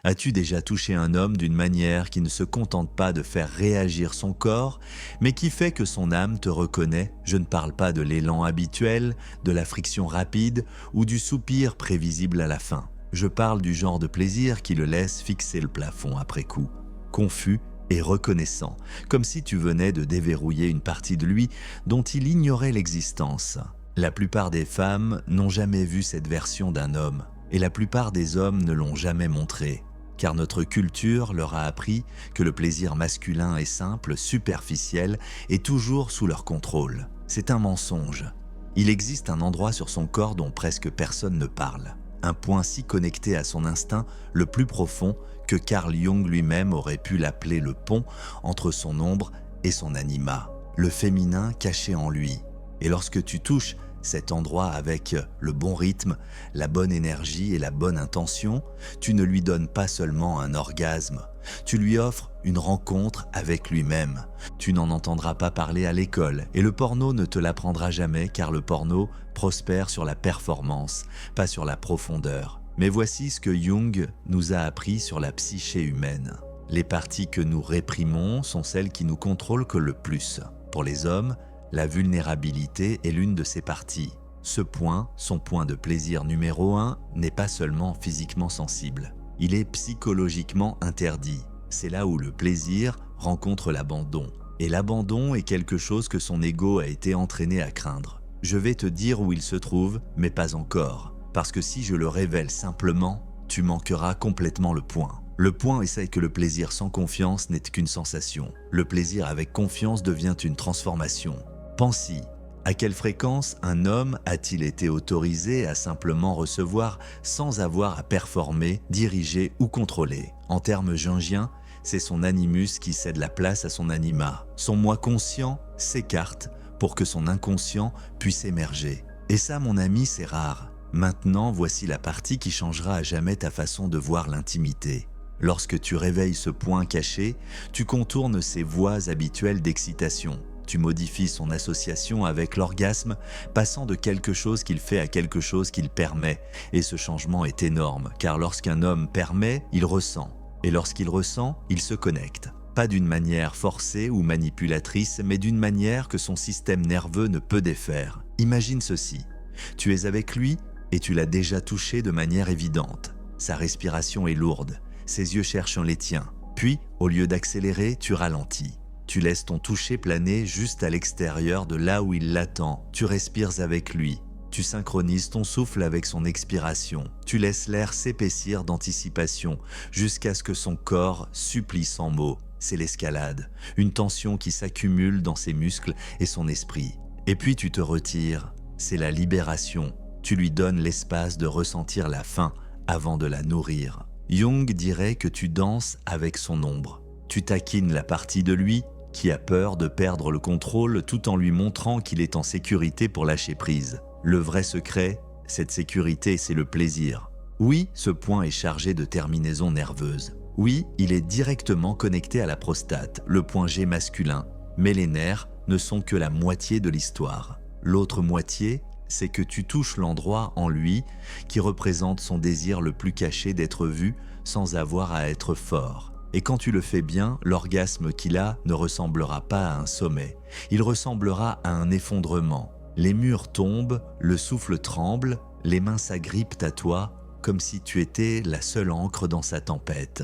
As-tu déjà touché un homme d'une manière qui ne se contente pas de faire réagir son corps, mais qui fait que son âme te reconnaît? Je ne parle pas de l'élan habituel, de la friction rapide ou du soupir prévisible à la fin. Je parle du genre de plaisir qui le laisse fixer le plafond après coup, confus et reconnaissant, comme si tu venais de déverrouiller une partie de lui dont il ignorait l'existence. La plupart des femmes n'ont jamais vu cette version d'un homme, et la plupart des hommes ne l'ont jamais montré. Car notre culture leur a appris que le plaisir masculin est simple, superficiel et toujours sous leur contrôle. C'est un mensonge. Il existe un endroit sur son corps dont presque personne ne parle. Un point si connecté à son instinct le plus profond que Carl Jung lui-même aurait pu l'appeler le pont entre son ombre et son anima, le féminin caché en lui. Et lorsque tu touches cet endroit avec le bon rythme, la bonne énergie et la bonne intention, tu ne lui donnes pas seulement un orgasme, tu lui offres une rencontre avec lui-même. Tu n'en entendras pas parler à l'école et le porno ne te l'apprendra jamais car le porno prospère sur la performance, pas sur la profondeur. Mais voici ce que Jung nous a appris sur la psyché humaine. Les parties que nous réprimons sont celles qui nous contrôlent que le plus. Pour les hommes, la vulnérabilité est l'une de ces parties. Ce point, son point de plaisir numéro 1, n'est pas seulement physiquement sensible. Il est psychologiquement interdit. C'est là où le plaisir rencontre l'abandon. Et l'abandon est quelque chose que son ego a été entraîné à craindre. Je vais te dire où il se trouve, mais pas encore. Parce que si je le révèle simplement, tu manqueras complètement le point. Le point est que le plaisir sans confiance n'est qu'une sensation. Le plaisir avec confiance devient une transformation. Pense-y, à quelle fréquence un homme a-t-il été autorisé à simplement recevoir sans avoir à performer, diriger ou contrôler? En termes jungiens, c'est son animus qui cède la place à son anima. Son moi conscient s'écarte pour que son inconscient puisse émerger. Et ça, mon ami, c'est rare. Maintenant, voici la partie qui changera à jamais ta façon de voir l'intimité. Lorsque tu réveilles ce point caché, tu contournes ses voies habituelles d'excitation. Tu modifies son association avec l'orgasme, passant de quelque chose qu'il fait à quelque chose qu'il permet. Et ce changement est énorme, car lorsqu'un homme permet, il ressent. Et lorsqu'il ressent, il se connecte. Pas d'une manière forcée ou manipulatrice, mais d'une manière que son système nerveux ne peut défaire. Imagine ceci. Tu es avec lui et tu l'as déjà touché de manière évidente. Sa respiration est lourde. Ses yeux cherchent les tiens. Puis, au lieu d'accélérer, tu ralentis. Tu laisses ton toucher planer juste à l'extérieur de là où il l'attend. Tu respires avec lui. Tu synchronises ton souffle avec son expiration. Tu laisses l'air s'épaissir d'anticipation jusqu'à ce que son corps supplie sans mots. C'est l'escalade, une tension qui s'accumule dans ses muscles et son esprit. Et puis tu te retires. C'est la libération. Tu lui donnes l'espace de ressentir la faim avant de la nourrir. Jung dirait que tu danses avec son ombre. Tu taquines la partie de lui qui a peur de perdre le contrôle tout en lui montrant qu'il est en sécurité pour lâcher prise. Le vrai secret, cette sécurité, c'est le plaisir. Oui, ce point est chargé de terminaisons nerveuses. Oui, il est directement connecté à la prostate, le point G masculin. Mais les nerfs ne sont que la moitié de l'histoire. L'autre moitié, c'est que tu touches l'endroit en lui qui représente son désir le plus caché d'être vu sans avoir à être fort. Et quand tu le fais bien, l'orgasme qu'il a ne ressemblera pas à un sommet. Il ressemblera à un effondrement. Les murs tombent, le souffle tremble, les mains s'agrippent à toi comme si tu étais la seule encre dans sa tempête.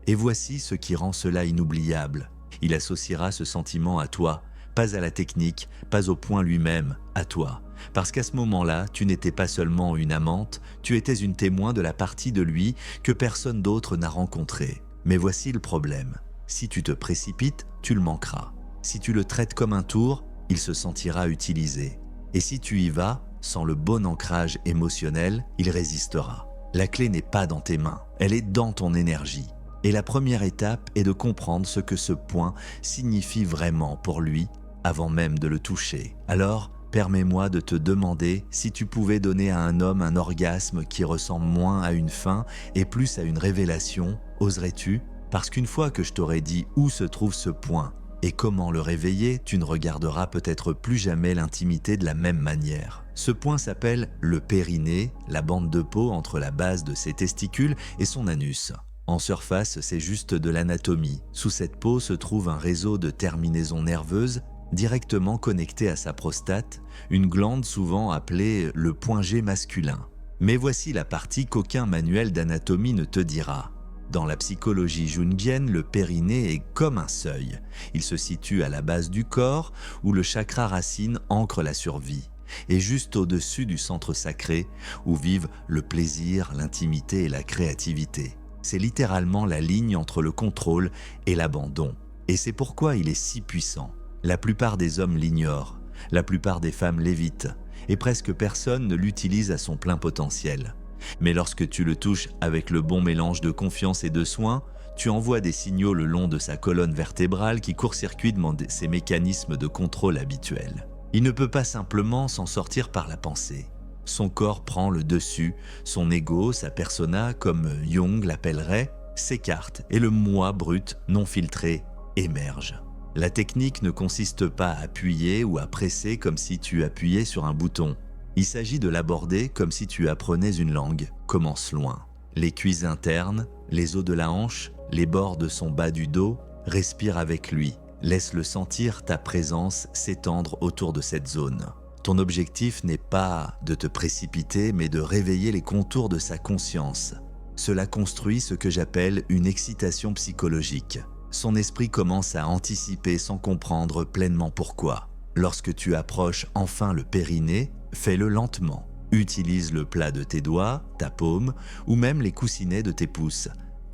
Et voici ce qui rend cela inoubliable. Il associera ce sentiment à toi, pas à la technique, pas au point lui-même, à toi. Parce qu'à ce moment-là, tu n'étais pas seulement une amante, tu étais une témoin de la partie de lui que personne d'autre n'a rencontrée. Mais voici le problème. Si tu te précipites, tu le manqueras. Si tu le traites comme un tour, il se sentira utilisé. Et si tu y vas, sans le bon ancrage émotionnel, il résistera. La clé n'est pas dans tes mains, elle est dans ton énergie. Et la première étape est de comprendre ce que ce point signifie vraiment pour lui avant même de le toucher. Alors, permets-moi de te demander si tu pouvais donner à un homme un orgasme qui ressemble moins à une fin et plus à une révélation, oserais-tu? Parce qu'une fois que je t'aurai dit où se trouve ce point et comment le réveiller, tu ne regarderas peut-être plus jamais l'intimité de la même manière. Ce point s'appelle le périnée, la bande de peau entre la base de ses testicules et son anus. En surface, c'est juste de l'anatomie. Sous cette peau se trouve un réseau de terminaisons nerveuses directement connectées à sa prostate, une glande souvent appelée le point G masculin. Mais voici la partie qu'aucun manuel d'anatomie ne te dira. Dans la psychologie jungienne, le périnée est comme un seuil. Il se situe à la base du corps où le chakra racine ancre la survie, et juste au-dessus du centre sacré où vivent le plaisir, l'intimité et la créativité. C'est littéralement la ligne entre le contrôle et l'abandon. Et c'est pourquoi il est si puissant. La plupart des hommes l'ignorent, la plupart des femmes l'évitent, et presque personne ne l'utilise à son plein potentiel. Mais lorsque tu le touches avec le bon mélange de confiance et de soin, tu envoies des signaux le long de sa colonne vertébrale qui court-circuitent ses mécanismes de contrôle habituels. Il ne peut pas simplement s'en sortir par la pensée. Son corps prend le dessus, son ego, sa persona, comme Jung l'appellerait, s'écarte et le moi brut, non filtré, émerge. La technique ne consiste pas à appuyer ou à presser comme si tu appuyais sur un bouton. Il s'agit de l'aborder comme si tu apprenais une langue. Commence loin. Les cuisses internes, les os de la hanche, les bords de son bas du dos, respire avec lui. Laisse-le sentir ta présence s'étendre autour de cette zone. Ton objectif n'est pas de te précipiter, mais de réveiller les contours de sa conscience. Cela construit ce que j'appelle une excitation psychologique. Son esprit commence à anticiper sans comprendre pleinement pourquoi. Lorsque tu approches enfin le périnée, fais-le lentement. Utilise le plat de tes doigts, ta paume ou même les coussinets de tes pouces.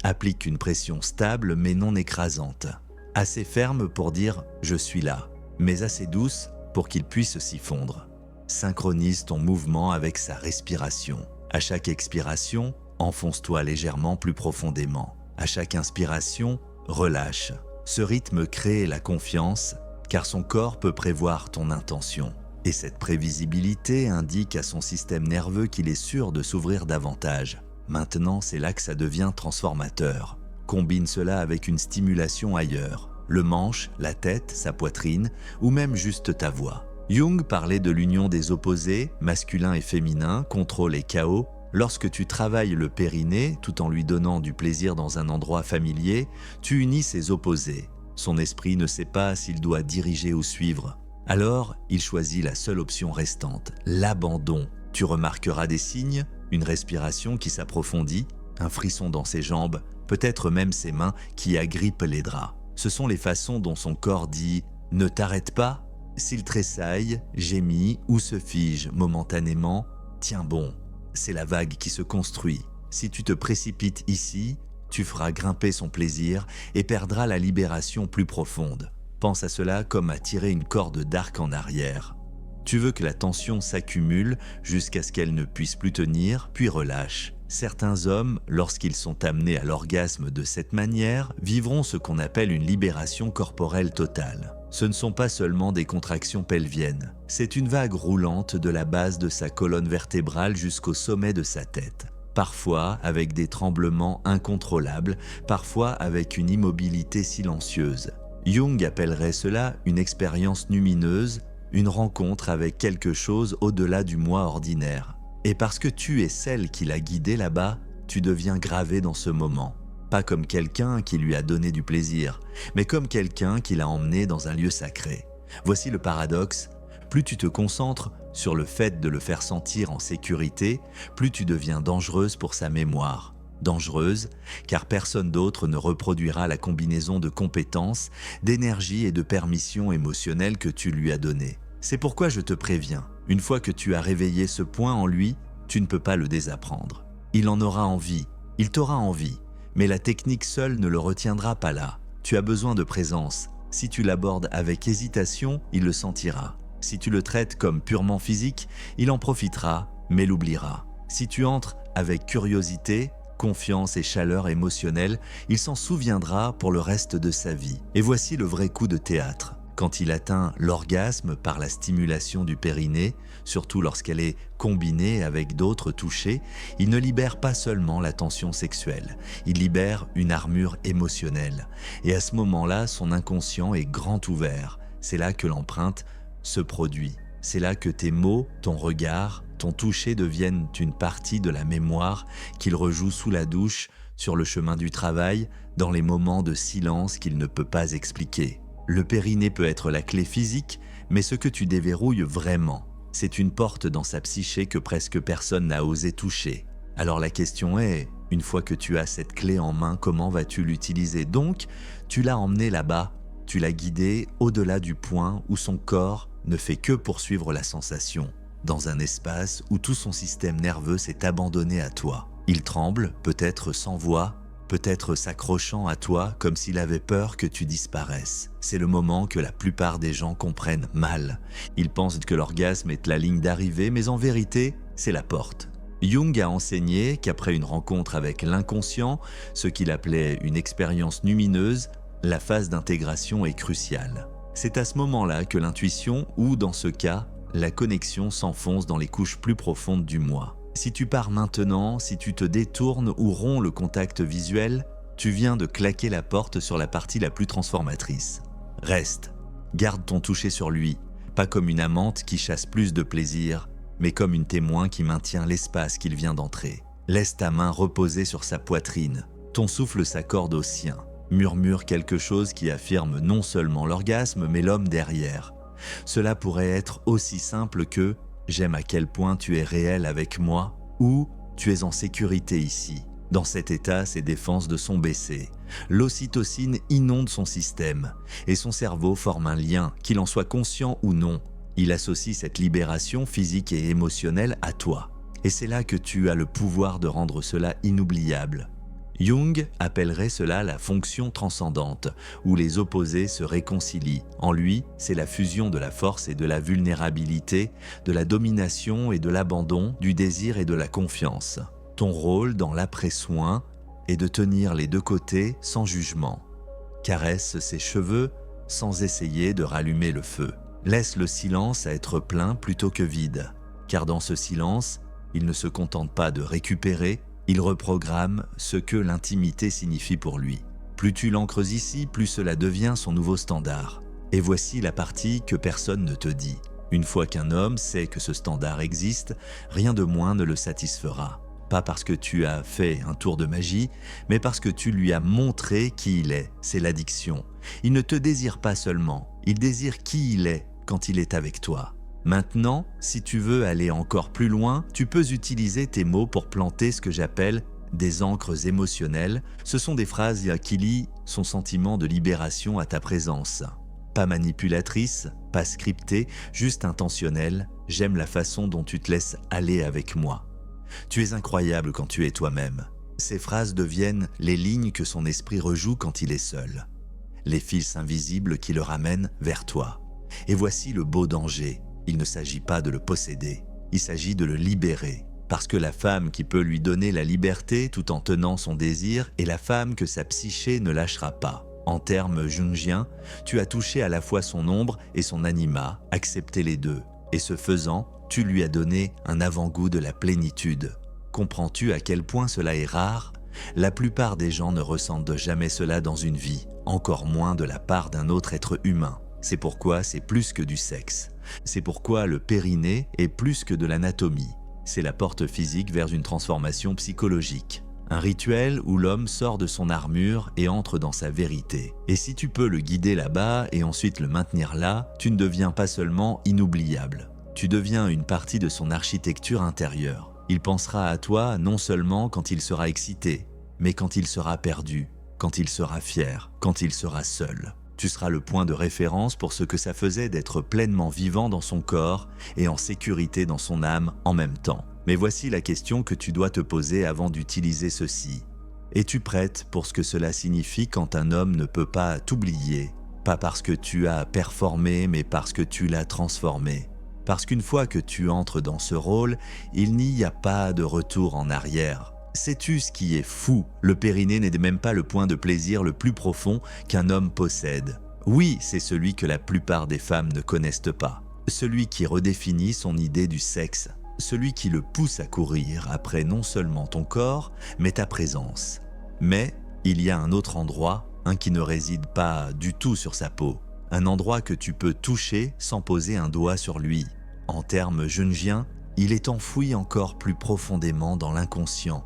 Applique une pression stable mais non écrasante. Assez ferme pour dire « je suis là », mais assez douce pour qu'il puisse s'y fondre. Synchronise ton mouvement avec sa respiration. À chaque expiration, enfonce-toi légèrement plus profondément. À chaque inspiration, relâche. Ce rythme crée la confiance, car son corps peut prévoir ton intention. Et cette prévisibilité indique à son système nerveux qu'il est sûr de s'ouvrir davantage. Maintenant, c'est là que ça devient transformateur. Combine cela avec une stimulation ailleurs. Le manche, la tête, sa poitrine, ou même juste ta voix. Jung parlait de l'union des opposés, masculin et féminin, contrôle et chaos. Lorsque tu travailles le périnée, tout en lui donnant du plaisir dans un endroit familier, tu unis ces opposés. Son esprit ne sait pas s'il doit diriger ou suivre. Alors, il choisit la seule option restante, l'abandon. Tu remarqueras des signes, une respiration qui s'approfondit, un frisson dans ses jambes, peut-être même ses mains qui agrippent les draps. Ce sont les façons dont son corps dit « ne t'arrête pas ». S'il tressaille, gémit ou se fige momentanément, tiens bon. C'est la vague qui se construit. Si tu te précipites ici, tu feras grimper son plaisir et perdras la libération plus profonde. Pense à cela comme à tirer une corde d'arc en arrière. Tu veux que la tension s'accumule jusqu'à ce qu'elle ne puisse plus tenir, puis relâche. Certains hommes, lorsqu'ils sont amenés à l'orgasme de cette manière, vivront ce qu'on appelle une libération corporelle totale. Ce ne sont pas seulement des contractions pelviennes, c'est une vague roulante de la base de sa colonne vertébrale jusqu'au sommet de sa tête. Parfois avec des tremblements incontrôlables, parfois avec une immobilité silencieuse. Jung appellerait cela une expérience lumineuse, une rencontre avec quelque chose au-delà du moi ordinaire. Et parce que tu es celle qui l'a guidé là-bas, tu deviens gravé dans ce moment. Pas comme quelqu'un qui lui a donné du plaisir, mais comme quelqu'un qui l'a emmené dans un lieu sacré. Voici le paradoxe, plus tu te concentres sur le fait de le faire sentir en sécurité, plus tu deviens dangereuse pour sa mémoire. Dangereuse, car personne d'autre ne reproduira la combinaison de compétences, d'énergie et de permission émotionnelle que tu lui as donnée. C'est pourquoi je te préviens, une fois que tu as réveillé ce point en lui, tu ne peux pas le désapprendre. Il en aura envie, il t'aura envie, mais la technique seule ne le retiendra pas là. Tu as besoin de présence. Si tu l'abordes avec hésitation, il le sentira. Si tu le traites comme purement physique, il en profitera, mais l'oubliera. Si tu entres avec curiosité, confiance et chaleur émotionnelle, il s'en souviendra pour le reste de sa vie. Et voici le vrai coup de théâtre. Quand il atteint l'orgasme par la stimulation du périnée, surtout lorsqu'elle est combinée avec d'autres touchés, il ne libère pas seulement la tension sexuelle, il libère une armure émotionnelle. Et à ce moment-là, son inconscient est grand ouvert. C'est là que l'empreinte se produit. C'est là que tes mots, ton regard, ton toucher deviennent une partie de la mémoire qu'il rejoue sous la douche, sur le chemin du travail, dans les moments de silence qu'il ne peut pas expliquer. Le périnée peut être la clé physique, mais ce que tu déverrouilles vraiment, c'est une porte dans sa psyché que presque personne n'a osé toucher. Alors la question est, une fois que tu as cette clé en main, comment vas-tu l'utiliser? Donc, tu l'as emmené là-bas, tu l'as guidé au-delà du point où son corps ne fait que poursuivre la sensation, dans un espace où tout son système nerveux s'est abandonné à toi. Il tremble, peut-être sans voix, peut-être s'accrochant à toi comme s'il avait peur que tu disparaisses. C'est le moment que la plupart des gens comprennent mal. Ils pensent que l'orgasme est la ligne d'arrivée, mais en vérité, c'est la porte. Jung a enseigné qu'après une rencontre avec l'inconscient, ce qu'il appelait une expérience lumineuse, la phase d'intégration est cruciale. C'est à ce moment-là que l'intuition, ou dans ce cas, la connexion s'enfonce dans les couches plus profondes du moi. Si tu pars maintenant, si tu te détournes ou romps le contact visuel, tu viens de claquer la porte sur la partie la plus transformatrice. Reste, garde ton toucher sur lui, pas comme une amante qui chasse plus de plaisir, mais comme une témoin qui maintient l'espace qu'il vient d'entrer. Laisse ta main reposer sur sa poitrine, ton souffle s'accorde au sien, murmure quelque chose qui affirme non seulement l'orgasme, mais l'homme derrière. Cela pourrait être aussi simple que « j'aime à quel point tu es réel avec moi » ou « tu es en sécurité ici ». Dans cet état, ses défenses de sont baissées. L'ocytocine inonde son système et son cerveau forme un lien, qu'il en soit conscient ou non. Il associe cette libération physique et émotionnelle à toi. Et c'est là que tu as le pouvoir de rendre cela inoubliable. Jung appellerait cela la fonction transcendante, où les opposés se réconcilient. En lui, c'est la fusion de la force et de la vulnérabilité, de la domination et de l'abandon, du désir et de la confiance. Ton rôle dans l'après-soin est de tenir les deux côtés sans jugement. Caresse ses cheveux sans essayer de rallumer le feu. Laisse le silence être plein plutôt que vide, car dans ce silence, il ne se contente pas de récupérer, il reprogramme ce que l'intimité signifie pour lui. Plus tu l'ancres ici, plus cela devient son nouveau standard. Et voici la partie que personne ne te dit. Une fois qu'un homme sait que ce standard existe, rien de moins ne le satisfera. Pas parce que tu as fait un tour de magie, mais parce que tu lui as montré qui il est. C'est l'addiction. Il ne te désire pas seulement, il désire qui il est quand il est avec toi. Maintenant, si tu veux aller encore plus loin, tu peux utiliser tes mots pour planter ce que j'appelle des ancres émotionnelles. Ce sont des phrases qui lient son sentiment de libération à ta présence. Pas manipulatrice, pas scriptée, juste intentionnelle. J'aime la façon dont tu te laisses aller avec moi. Tu es incroyable quand tu es toi-même. Ces phrases deviennent les lignes que son esprit rejoue quand il est seul. Les fils invisibles qui le ramènent vers toi. Et voici le beau danger. Il ne s'agit pas de le posséder, il s'agit de le libérer. Parce que la femme qui peut lui donner la liberté tout en tenant son désir est la femme que sa psyché ne lâchera pas. En termes jungiens, tu as touché à la fois son ombre et son anima, accepté les deux. Et ce faisant, tu lui as donné un avant-goût de la plénitude. Comprends-tu à quel point cela est rare ? La plupart des gens ne ressentent jamais cela dans une vie, encore moins de la part d'un autre être humain. C'est pourquoi c'est plus que du sexe. C'est pourquoi le périnée est plus que de l'anatomie. C'est la porte physique vers une transformation psychologique. Un rituel où l'homme sort de son armure et entre dans sa vérité. Et si tu peux le guider là-bas et ensuite le maintenir là, tu ne deviens pas seulement inoubliable. Tu deviens une partie de son architecture intérieure. Il pensera à toi non seulement quand il sera excité, mais quand il sera perdu, quand il sera fier, quand il sera seul. Tu seras le point de référence pour ce que ça faisait d'être pleinement vivant dans son corps et en sécurité dans son âme en même temps. Mais voici la question que tu dois te poser avant d'utiliser ceci. Es-tu prête pour ce que cela signifie quand un homme ne peut pas t'oublier? Pas parce que tu as performé, mais parce que tu l'as transformé. Parce qu'une fois que tu entres dans ce rôle, il n'y a pas de retour en arrière. Sais-tu ce qui est fou? Le périnée n'est même pas le point de plaisir le plus profond qu'un homme possède. Oui, c'est celui que la plupart des femmes ne connaissent pas. Celui qui redéfinit son idée du sexe. Celui qui le pousse à courir après non seulement ton corps, mais ta présence. Mais il y a un autre endroit, un qui ne réside pas du tout sur sa peau. Un endroit que tu peux toucher sans poser un doigt sur lui. En termes jungiens, il est enfoui encore plus profondément dans l'inconscient.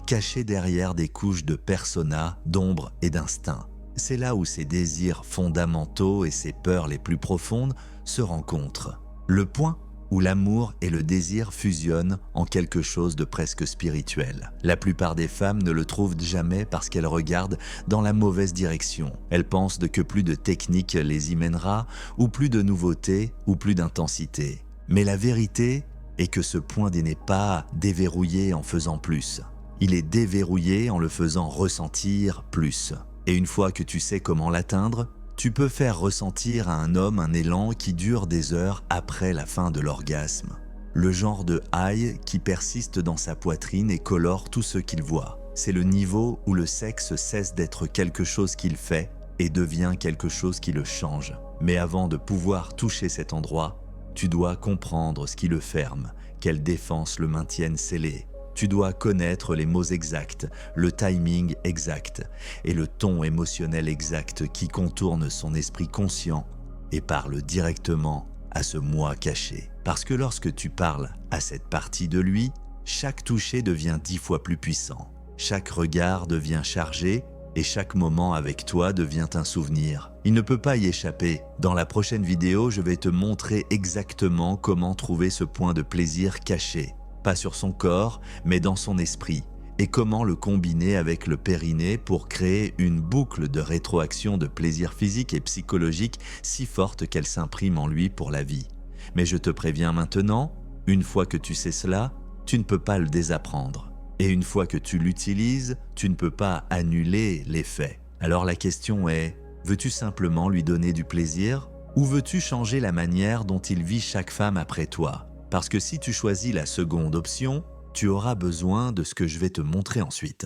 cachés derrière des couches de persona, d'ombre et d'instinct. C'est là où ses désirs fondamentaux et ses peurs les plus profondes se rencontrent. Le point où l'amour et le désir fusionnent en quelque chose de presque spirituel. La plupart des femmes ne le trouvent jamais parce qu'elles regardent dans la mauvaise direction. Elles pensent que plus de technique les y mènera, ou plus de nouveautés, ou plus d'intensité. Mais la vérité est que ce point n'est pas déverrouillé en faisant plus. Il est déverrouillé en le faisant ressentir plus. Et une fois que tu sais comment l'atteindre, tu peux faire ressentir à un homme un élan qui dure des heures après la fin de l'orgasme. Le genre de high qui persiste dans sa poitrine et colore tout ce qu'il voit. C'est le niveau où le sexe cesse d'être quelque chose qu'il fait et devient quelque chose qui le change. Mais avant de pouvoir toucher cet endroit, tu dois comprendre ce qui le ferme, quelles défenses le maintiennent scellé. Tu dois connaître les mots exacts, le timing exact et le ton émotionnel exact qui contourne son esprit conscient et parle directement à ce moi caché. Parce que lorsque tu parles à cette partie de lui, chaque toucher devient 10 fois plus puissant. Chaque regard devient chargé et chaque moment avec toi devient un souvenir. Il ne peut pas y échapper. Dans la prochaine vidéo, je vais te montrer exactement comment trouver ce point de plaisir caché. Pas sur son corps, mais dans son esprit, et comment le combiner avec le périnée pour créer une boucle de rétroaction de plaisir physique et psychologique si forte qu'elle s'imprime en lui pour la vie. Mais je te préviens maintenant, une fois que tu sais cela, tu ne peux pas le désapprendre. Et une fois que tu l'utilises, tu ne peux pas annuler l'effet. Alors la question est, veux-tu simplement lui donner du plaisir, ou veux-tu changer la manière dont il vit chaque femme après toi ? Parce que si tu choisis la seconde option, tu auras besoin de ce que je vais te montrer ensuite.